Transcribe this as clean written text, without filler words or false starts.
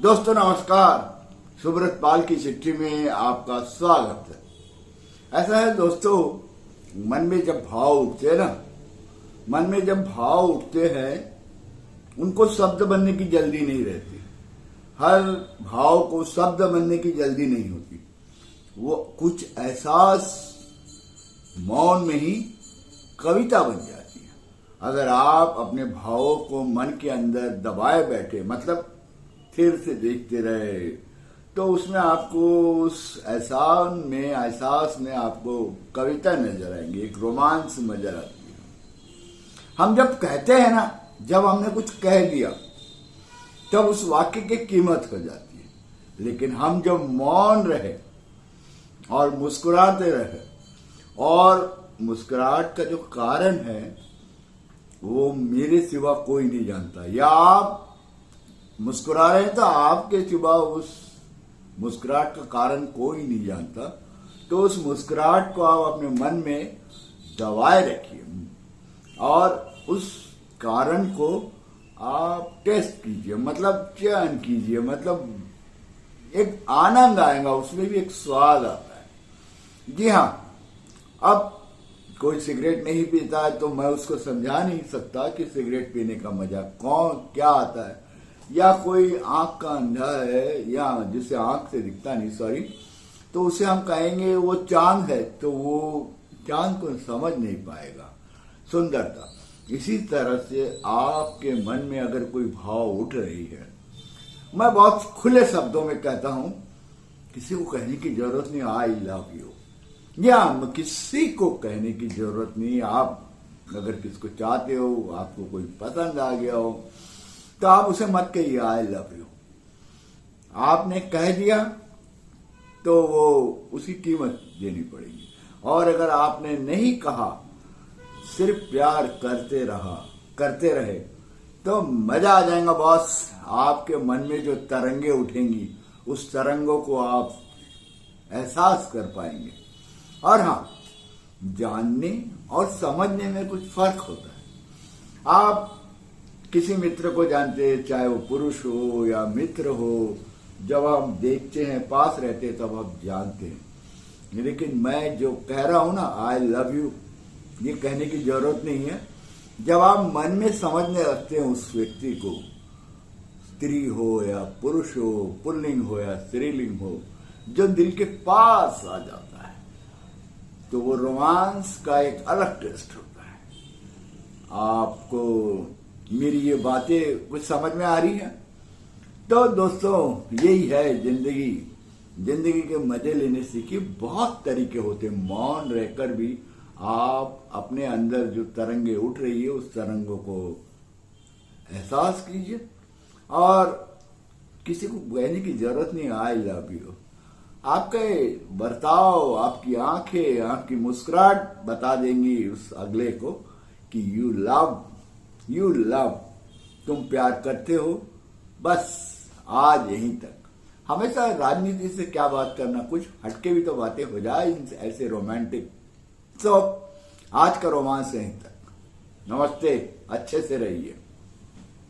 दोस्तों नमस्कार। सुब्रत पाल की चिट्ठी में आपका स्वागत है। ऐसा है दोस्तों, मन में जब भाव उठते हैं ना, मन में जब भाव उठते हैं उनको शब्द बनने की जल्दी नहीं रहती। हर भाव को शब्द बनने की जल्दी नहीं होती। वो कुछ एहसास मौन में ही कविता बन जाती है। अगर आप अपने भावों को मन के अंदर दबाए बैठे, मतलब फिर से देखते रहे, तो उसमें आपको उस एहसास में आपको कविता नजर आएंगी, एक रोमांस नजर आती है। हम जब कहते हैं ना, जब हमने कुछ कह दिया तब उस वाक्य की कीमत हो जाती है। लेकिन हम जब मौन रहे और मुस्कुराते रहे, और मुस्कुराहट का जो कारण है वो मेरे सिवा कोई नहीं जानता, या आप मुस्कुरा रहे हैं तो आपके सिवा उस मुस्कुराहट का कारण कोई नहीं जानता। तो उस मुस्कुराहट को आप अपने मन में दबाए रखिए और उस कारण को आप टेस्ट कीजिए, मतलब चयन कीजिए, मतलब एक आनंद आएगा, उसमें भी एक स्वाद आता है। जी हाँ, अब कोई सिगरेट नहीं पीता है तो मैं उसको समझा नहीं सकता कि सिगरेट पीने का मजा क्या आता है, या कोई आंख का अंधा है या जिसे आंख से दिखता नहीं, तो उसे हम कहेंगे वो चांद है, तो वो चांद को समझ नहीं पाएगा सुंदरता। इसी तरह से आपके मन में अगर कोई भाव उठ रही है, मैं बहुत खुले शब्दों में कहता हूं, किसी को कहने की जरूरत नहीं आई लव यू, या किसी को कहने की जरूरत नहीं। आप अगर किसको चाहते हो, आपको कोई पसंद आ गया हो, तो आप उसे मत कहिए आई लव यू। आपने कह दिया तो वो उसी कीमत देनी पड़ेगी। और अगर आपने नहीं कहा, सिर्फ प्यार करते रहे, तो मजा आ जाएगा बॉस। आपके मन में जो तरंगे उठेंगी, उस तरंगों को आप एहसास कर पाएंगे। और हाँ, जानने और समझने में कुछ फर्क होता है। आप किसी मित्र को जानते हैं, चाहे वो पुरुष हो या मित्र हो, जब हम देखते हैं, पास रहते हैं, तब हम जानते हैं। लेकिन मैं जो कह रहा हूं ना, आई लव यू, ये कहने की जरूरत नहीं है। जब आप मन में समझने लगते हैं उस व्यक्ति को, स्त्री हो या पुरुष हो, पुल्लिंग हो या स्त्रीलिंग हो, जो दिल के पास आ जाता है, तो वो रोमांस का एक अलग टेस्ट होता है। आपको मेरी ये बातें कुछ समझ में आ रही है? तो दोस्तों, यही है जिंदगी के मजे लेने सीखिए। बहुत तरीके होते हैं। मौन रहकर भी आप अपने अंदर जो तरंगे उठ रही है, उस तरंगों को एहसास कीजिए। और किसी को कहने की जरूरत नहीं आई लव यू। आपके बर्ताव, आपकी आंखें, आपकी मुस्कुराहट बता देंगी उस अगले को कि यू लव, तुम प्यार करते हो। बस आज यहीं तक। हमेशा राजनीति से क्या बात करना, कुछ हटके भी तो बातें हो जाए ऐसे रोमांटिक। तो आज का रोमांस यहीं तक। नमस्ते, अच्छे से रहिए।